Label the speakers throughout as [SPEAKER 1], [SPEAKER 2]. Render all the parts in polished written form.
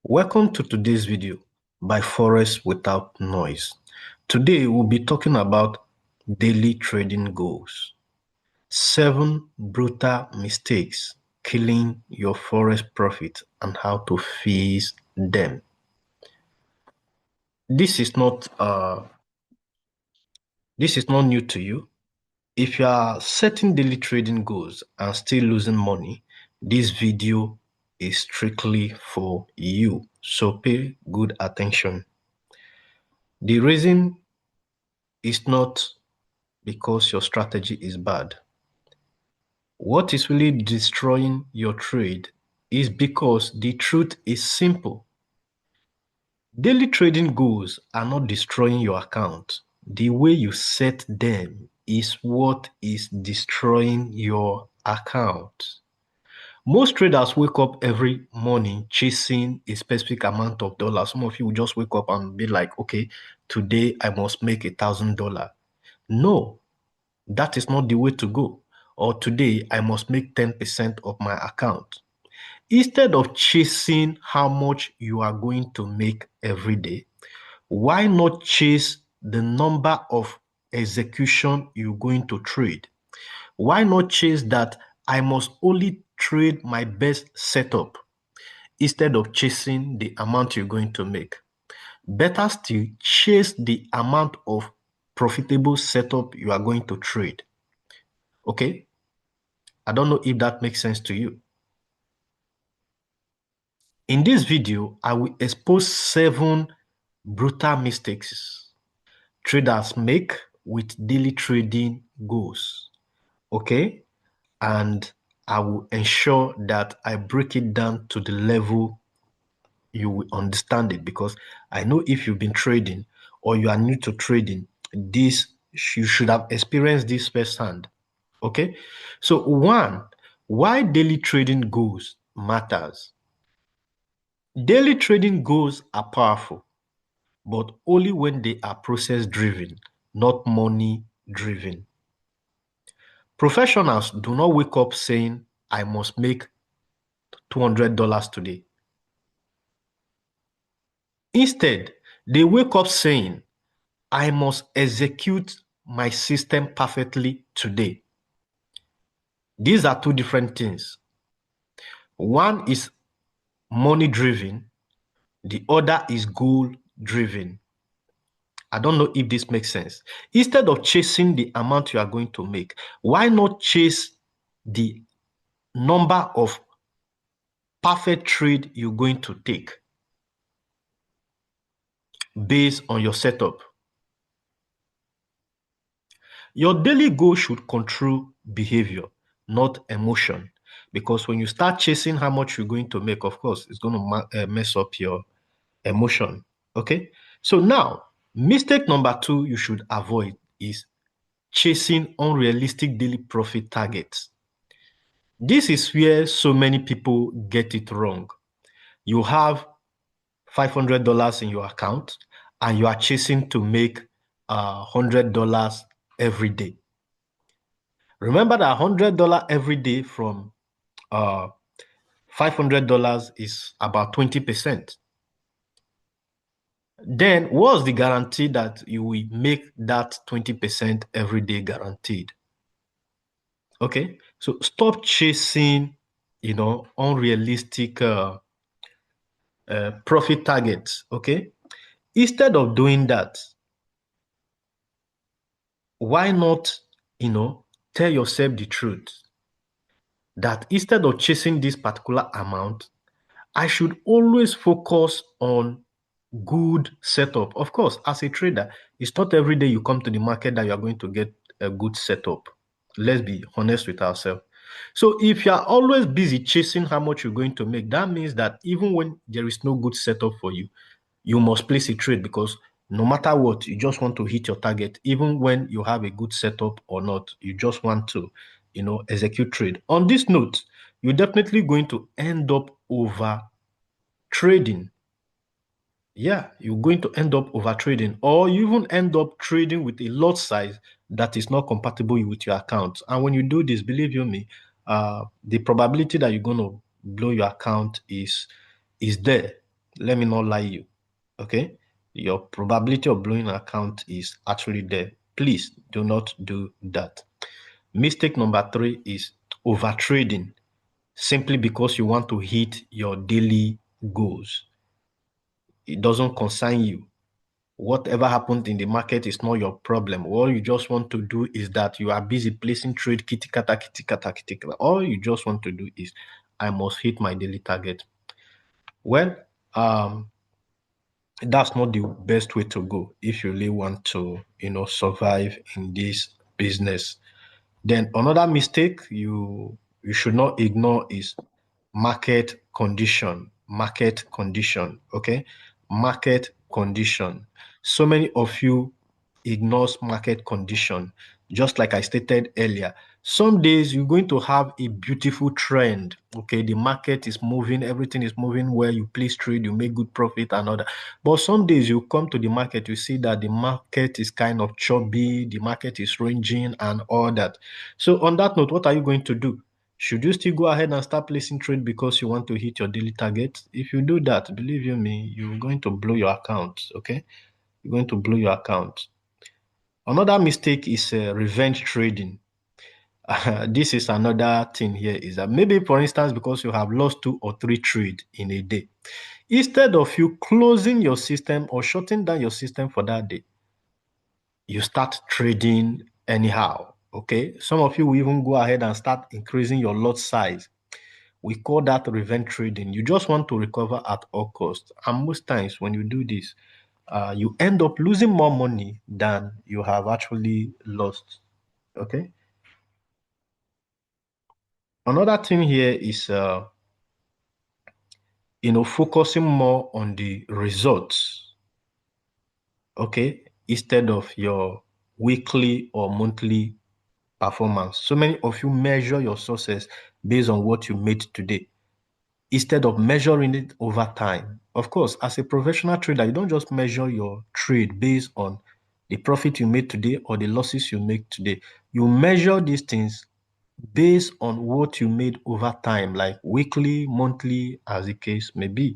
[SPEAKER 1] Welcome to today's video by Forex Without Noise. Today we'll be talking about daily trading goals. 7 brutal mistakes killing your Forex profit and how to fix them. This is not new to you. If you are setting daily trading goals and still losing money, this video is strictly for you. So pay good attention. The reason is not because your strategy is bad. What is really destroying your trade is because the truth is simple. Daily trading goals are not destroying your account. The way you set them is what is destroying your account. Most traders wake up every morning chasing a specific amount of dollars. Some of you will just wake up and be like, okay, today I must make $1,000. No, that is not the way to go. Or today I must make 10% of my account. Instead of chasing how much you are going to make every day, why not chase the number of execution you're going to trade? Why not chase that I must only trade my best setup instead of chasing the amount you're going to make? Better still, chase the amount of profitable setup you are going to trade. Okay? I don't know if that makes sense to you. In this video, I will expose 7 brutal mistakes traders make with daily trading goals. Okay? And I will ensure that I break it down to the level you will understand it, because I know if you've been trading or you are new to trading, you should have experienced this firsthand. Okay? So 1, why daily trading goals matters. Daily trading goals are powerful, but only when they are process-driven, not money-driven. Professionals do not wake up saying, I must make $200 today. Instead, they wake up saying, I must execute my system perfectly today. These are 2 different things. One is money-driven, the other is goal-driven. I don't know if this makes sense. Instead of chasing the amount you are going to make, why not chase the number of perfect trade you're going to take based on your setup? Your daily goal should control behavior, not emotion. Because when you start chasing how much you're going to make, of course, it's going to mess up your emotion. Okay? So now, mistake number 2 you should avoid is chasing unrealistic daily profit targets. This is where so many people get it wrong. You have $500 in your account and you are chasing to make $100 every day. Remember that $100 every day from $500 is about 20%. Then what's the guarantee that you will make that 20% every day guaranteed? Okay, so stop chasing, unrealistic profit targets. Okay, instead of doing that, why not, tell yourself the truth that instead of chasing this particular amount, I should always focus on good setup. Of course, as a trader, it's not every day you come to the market that you are going to get a good setup. Let's be honest with ourselves. So if you are always busy chasing how much you're going to make, that means that even when there is no good setup for you, you must place a trade, because no matter what, you just want to hit your target. Even when you have a good setup or not, you just want to, execute trade. On this note, you're definitely going to end up over trading. Yeah, you're going to end up over trading, or you even end up trading with a lot size that is not compatible with your account. And when you do this, believe you me, the probability that you're going to blow your account is there. Let me not lie you. Okay? Your probability of blowing an account is actually there. Please do not do that. Mistake number 3 is overtrading simply because you want to hit your daily goals. It doesn't concern you. Whatever happened in the market is not your problem. All you just want to do is that you are busy placing trade kitty kata kitty kata kitty kata. All you just want to do is I must hit my daily target. Well, that's not the best way to go if you really want to, survive in this business. Then another mistake you should not ignore is market condition. Market condition. Okay, market condition. So many of you ignores market condition. Just like I stated earlier, some days you're going to have a beautiful trend. Okay, the market is moving, everything is moving where you place trade, you make good profit and all that. But some days you come to the market, you see that the market is kind of chubby, the market is ranging and all that. So on that note, what are you going to do? Should you still go ahead and start placing trade because you want to hit your daily target? If you do that, believe you me, you're going to blow your account. Okay, you're going to blow your account. Another mistake is revenge trading. This is another thing here is that maybe, for instance, because you have lost 2 or 3 trades in a day, instead of you closing your system or shutting down your system for that day, you start trading anyhow. Okay, some of you will even go ahead and start increasing your lot size. We call that revenge trading. You just want to recover at all costs, and most times when you do this, you end up losing more money than you have actually lost. Okay. Another thing here is, focusing more on the results, okay, instead of your weekly or monthly performance. So many of you measure your success based on what you made today instead of measuring it over time. Of course, as a professional trader, you don't just measure your trade based on the profit you made today or the losses you make today. You measure these things based on what you made over time, like weekly, monthly, as the case may be.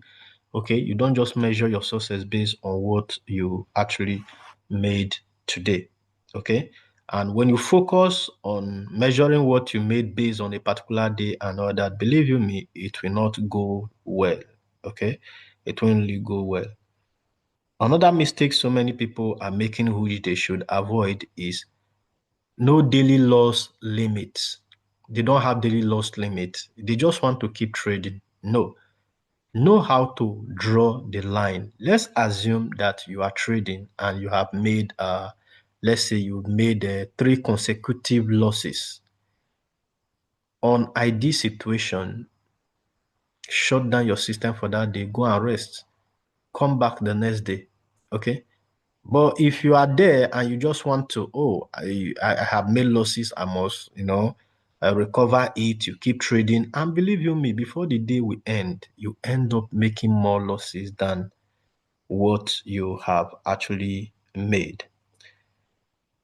[SPEAKER 1] Okay, you don't just measure your success based on what you actually made today. Okay, and when you focus on measuring what you made based on a particular day and all that, believe you me, it will not go well. Okay, it won't really go well. Another mistake so many people are making, which they should avoid, is no daily loss limits. They don't have daily loss limits. They just want to keep trading. No. Know how to draw the line. Let's assume that you are trading and you have made, let's say you've made 3 consecutive losses. On ideal situation, shut down your system for that day, go and rest, come back the next day. Okay. But if you are there and you just want to, oh, I have made losses, I must, recover it, you keep trading. And believe you me, before the day will end, you end up making more losses than what you have actually made.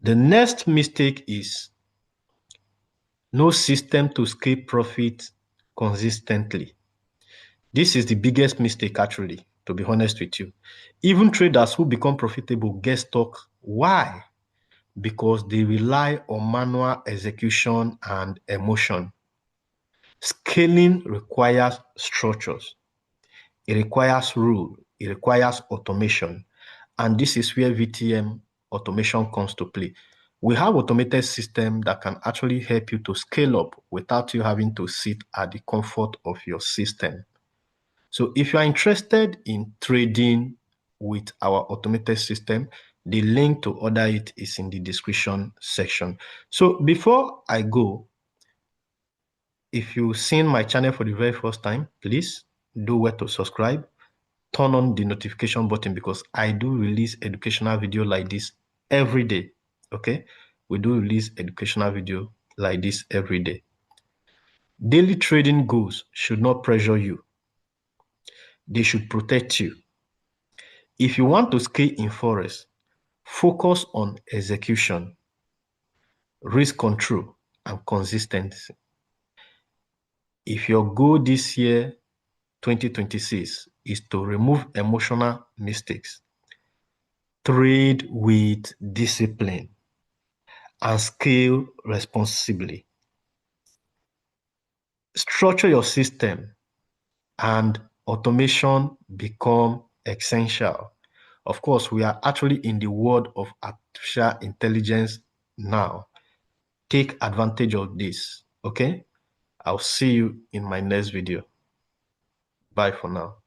[SPEAKER 1] The next mistake is no system to scale profit consistently. This is the biggest mistake, actually, to be honest with you. Even traders who become profitable get stuck. Why? Because they rely on manual execution and emotion. Scaling requires structures, it requires rule, it requires automation. And this is where VTM automation comes to play. We have automated system that can actually help you to scale up without you having to sit at the comfort of your system. So if you are interested in trading with our automated system, the link to order it is in the description section. So before I go, if you've seen my channel for the very first time, please do well to subscribe, turn on the notification button, because I do release educational video like this every day. Okay, we do release educational video like this every day. Daily trading goals should not pressure you, they should protect you. If you want to scale in Forex, focus on execution, risk control, and consistency. If your goal this year, 2026, is to remove emotional mistakes, trade with discipline, and scale responsibly. Structure your system and automation become essential. Of course, we are actually in the world of artificial intelligence now. Take advantage of this, okay? I'll see you in my next video. Bye for now.